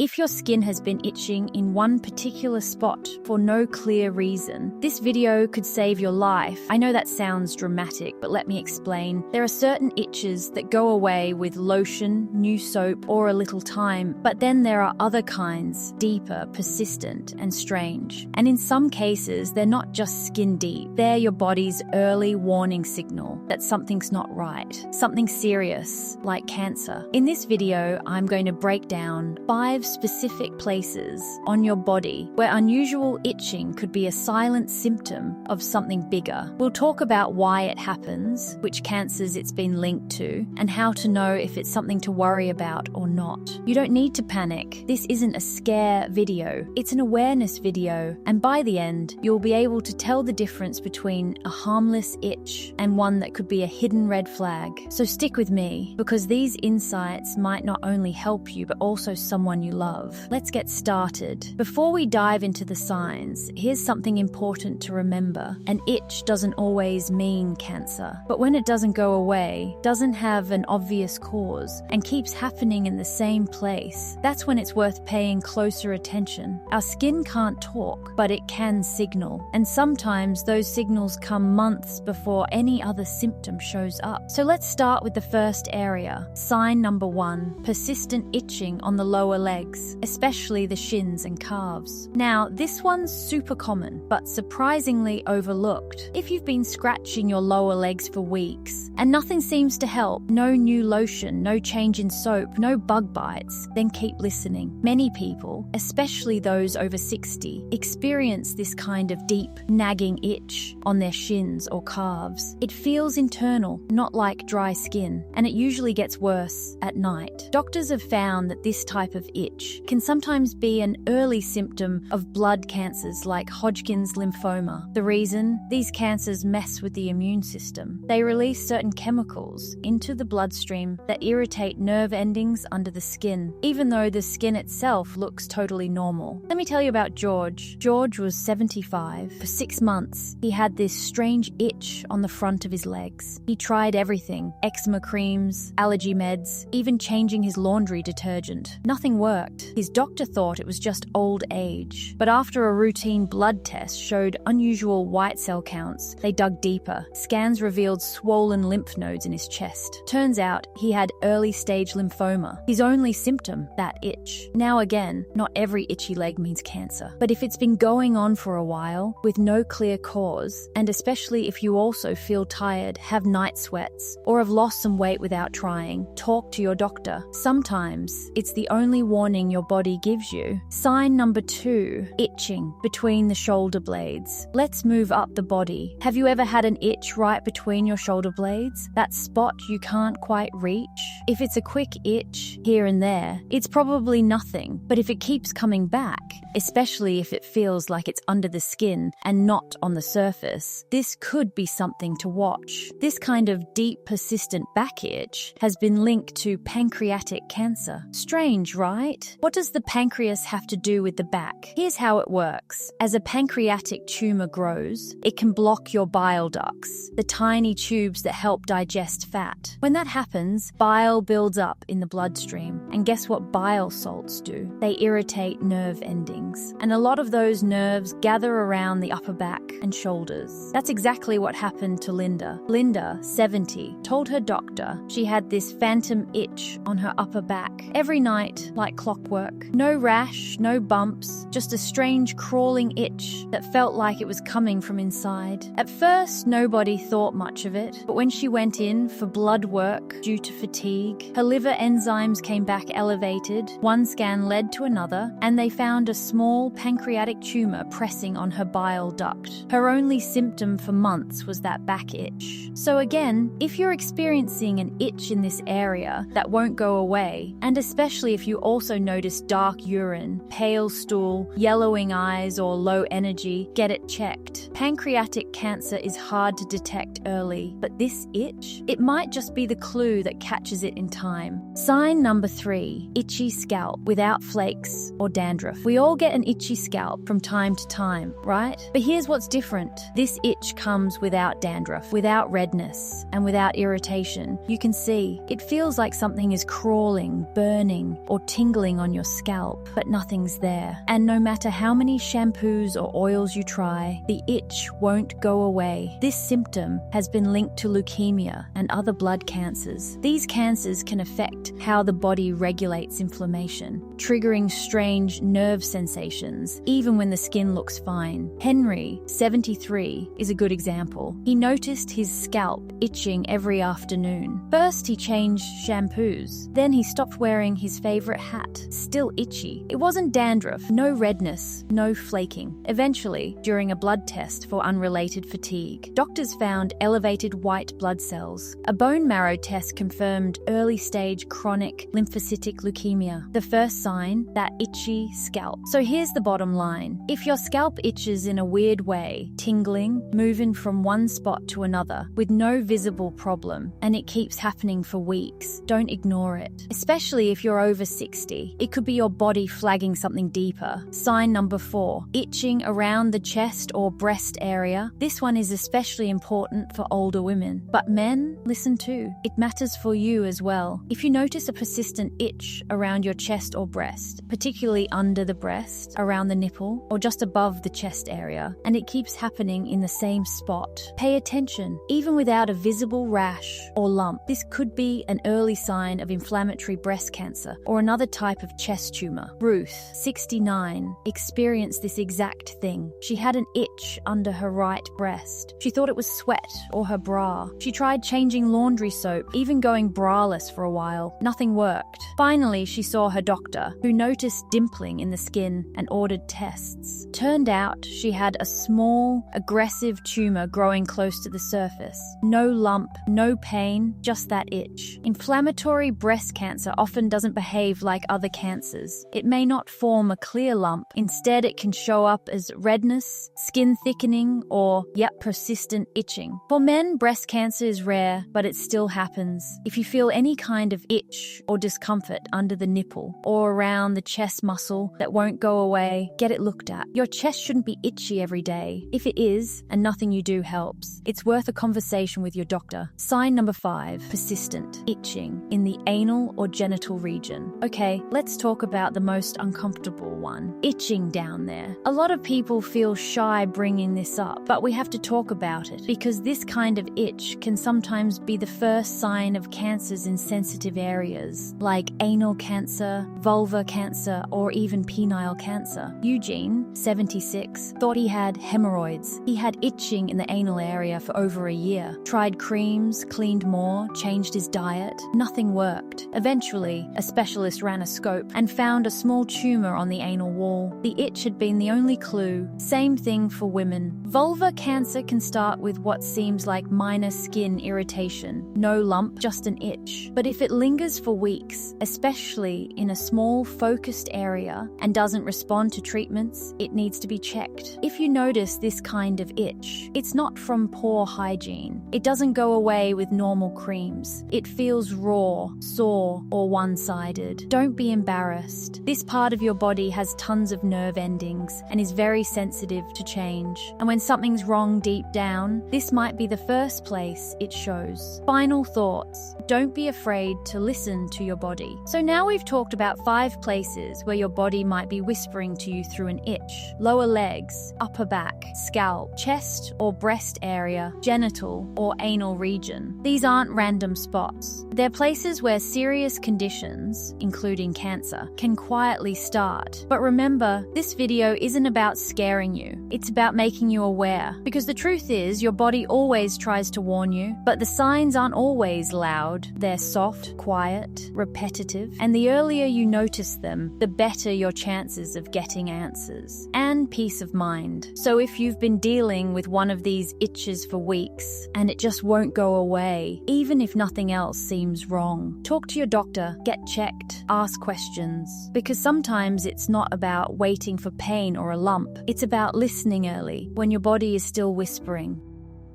If your skin has been itching in one particular spot for no clear reason, this video could save your life. I know that sounds dramatic, but let me explain. There are certain itches that go away with lotion, new soap, or a little time, but then there are other kinds, deeper, persistent, and strange. And in some cases, they're not just skin deep. They're your body's early warning signal that something's not right, something serious, like cancer. In this video, I'm going to break down 5 specific places on your body where unusual itching could be a silent symptom of something bigger. We'll talk about why it happens, which cancers it's been linked to, and how to know if it's something to worry about or not. You don't need to panic. This isn't a scare video. It's an awareness video, and by the end, you'll be able to tell the difference between a harmless itch and one that could be a hidden red flag. So stick with me, because these insights might not only help you, but also someone you love. Let's get started. Before we dive into the signs, here's something important to remember. An itch doesn't always mean cancer, but when it doesn't go away, doesn't have an obvious cause, and keeps happening in the same place, that's when it's worth paying closer attention. Our skin can't talk, but it can signal, and sometimes those signals come months before any other symptom shows up. So let's start with the first area. Sign number 1, persistent itching on the lower legs, especially the shins and calves. Now, this one's super common, but surprisingly overlooked. If you've been scratching your lower legs for weeks and nothing seems to help, no new lotion, no change in soap, no bug bites, then keep listening. Many people, especially those over 60, experience this kind of deep, nagging itch on their shins or calves. It feels internal, not like dry skin, and it usually gets worse at night. Doctors have found that this type of itch can sometimes be an early symptom of blood cancers like Hodgkin's lymphoma. The reason? These cancers mess with the immune system. They release certain chemicals into the bloodstream that irritate nerve endings under the skin, even though the skin itself looks totally normal. Let me tell you about George. George was 75. For 6 months, he had this strange itch on the front of his legs. He tried everything: eczema creams, allergy meds, even changing his laundry detergent. Nothing worked. His doctor thought it was just old age. But after a routine blood test showed unusual white cell counts, they dug deeper. Scans revealed swollen lymph nodes in his chest. Turns out he had early-stage lymphoma. His only symptom, that itch. Now again, not every itchy leg means cancer. But if it's been going on for a while, with no clear cause, and especially if you also feel tired, have night sweats, or have lost some weight without trying, talk to your doctor. Sometimes it's the only warning your body gives you. Sign number 2, itching between the shoulder blades. Let's move up the body. Have you ever had an itch right between your shoulder blades? That spot you can't quite reach? If it's a quick itch here and there, it's probably nothing. But if it keeps coming back, especially if it feels like it's under the skin and not on the surface, this could be something to watch. This kind of deep, persistent back itch has been linked to pancreatic cancer. Strange, right? What does the pancreas have to do with the back? Here's how it works. As a pancreatic tumor grows, it can block your bile ducts, the tiny tubes that help digest fat. When that happens, bile builds up in the bloodstream. And guess what bile salts do? They irritate nerve endings. And a lot of those nerves gather around the upper back and shoulders. That's exactly what happened to Linda. Linda, 70, told her doctor she had this phantom itch on her upper back every night, like clockwork. No rash, no bumps, just a strange crawling itch that felt like it was coming from inside. At first, nobody thought much of it, but when she went in for blood work due to fatigue, her liver enzymes came back elevated. One scan led to another, and they found a small pancreatic tumor pressing on her bile duct. Her only symptom for months was that back itch. So again, if you're experiencing an itch in this area that won't go away, and especially if you also notice dark urine, pale stool, yellowing eyes, or low energy, get it checked. Pancreatic cancer is hard to detect early, but this itch, it might just be the clue that catches it in time. Sign number 3, itchy scalp without flakes or dandruff. We all get an itchy scalp from time to time, right? But here's what's different. This itch comes without dandruff, without redness, and without irritation. You can see, it feels like something is crawling, burning, or tingling tingling on your scalp, but nothing's there. And no matter how many shampoos or oils you try, the itch won't go away. This symptom has been linked to leukemia and other blood cancers. These cancers can affect how the body regulates inflammation, triggering strange nerve sensations, even when the skin looks fine. Henry, 73, is a good example. He noticed his scalp itching every afternoon. First, he changed shampoos. Then he stopped wearing his favorite hat. Still itchy. It wasn't dandruff, no redness, no flaking. Eventually, during a blood test for unrelated fatigue, doctors found elevated white blood cells. A bone marrow test confirmed early-stage chronic lymphocytic leukemia, the first sign, that itchy scalp. So here's the bottom line. If your scalp itches in a weird way, tingling, moving from one spot to another, with no visible problem, and it keeps happening for weeks, don't ignore it. Especially if you're over 60. It could be your body flagging something deeper. Sign number 4, itching around the chest or breast area. This one is especially important for older women. But men, listen too. It matters for you as well. If you notice a persistent itch around your chest or breast, particularly under the breast, around the nipple, or just above the chest area, and it keeps happening in the same spot, pay attention. Even without a visible rash or lump, this could be an early sign of inflammatory breast cancer or another type of chest tumor. Ruth, 69, experienced this exact thing. She had an itch under her right breast. She thought it was sweat or her bra. She tried changing laundry soap, even going braless for a while. Nothing worked. Finally, she saw her doctor, who noticed dimpling in the skin and ordered tests. Turned out she had a small, aggressive tumor growing close to the surface. No lump, no pain, just that itch. Inflammatory breast cancer often doesn't behave like other cancers. It may not form a clear lump. Instead, it can show up as redness, skin thickening, or, persistent itching. For men, breast cancer is rare, but it still happens. If you feel any kind of itch or discomfort under the nipple or around the chest muscle that won't go away, get it looked at. Your chest shouldn't be itchy every day. If it is, and nothing you do helps, it's worth a conversation with your doctor. Sign number 5, persistent itching in the anal or genital region. Okay, let's talk about the most uncomfortable one, itching down there. A lot of people feel shy bringing this up, but we have to talk about it because this kind of itch can sometimes be the first sign of cancers in sensitive areas like anal cancer, vulva cancer, or even penile cancer. Eugene, 76, thought he had hemorrhoids. He had itching in the anal area for over a year. Tried creams, cleaned more, changed his diet. Nothing worked. Eventually, a specialist ran a scope and found a small tumor on the anal wall. The itch had been the only clue. Same thing for women. Vulva cancer can start with what seems like minor skin irritation. No lump, just an itch. But if it lingers for weeks, especially in a small focused area, and doesn't respond to treatments, it needs to be checked. If you notice this kind of itch, it's not from poor hygiene. It doesn't go away with normal creams. It feels raw, sore, or one-sided. Don't be embarrassed. This part of your body has tons of nerve endings and is very sensitive to change. And when something's wrong deep down, this might be the first place it shows. Final thoughts. Don't be afraid to listen to your body. So now we've talked about 5 places where your body might be whispering to you through an itch. Lower legs, upper back, scalp, chest or breast area, genital or anal region. These aren't random spots. They're places where serious conditions, including cancer, can quietly start. But remember, this video isn't about scaring you. It's about making you aware. Because the truth is, your body always tries to warn you, but the signs aren't always loud. They're soft, quiet, repetitive, and the earlier you notice them, the better your chances of getting answers and peace of mind. So if you've been dealing with one of these itches for weeks and it just won't go away, even if nothing else seems wrong, talk to your doctor, get checked, ask questions. Because sometimes it's not about waiting for pain or a lump. It's about listening early when your body is still whispering.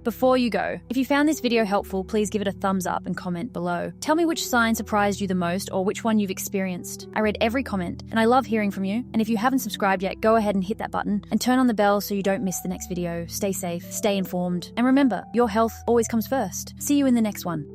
Before you go, if you found this video helpful, please give it a thumbs up and comment below. Tell me which sign surprised you the most or which one you've experienced. I read every comment and I love hearing from you. And if you haven't subscribed yet, go ahead and hit that button and turn on the bell so you don't miss the next video. Stay safe, stay informed, and remember, your health always comes first. See you in the next one.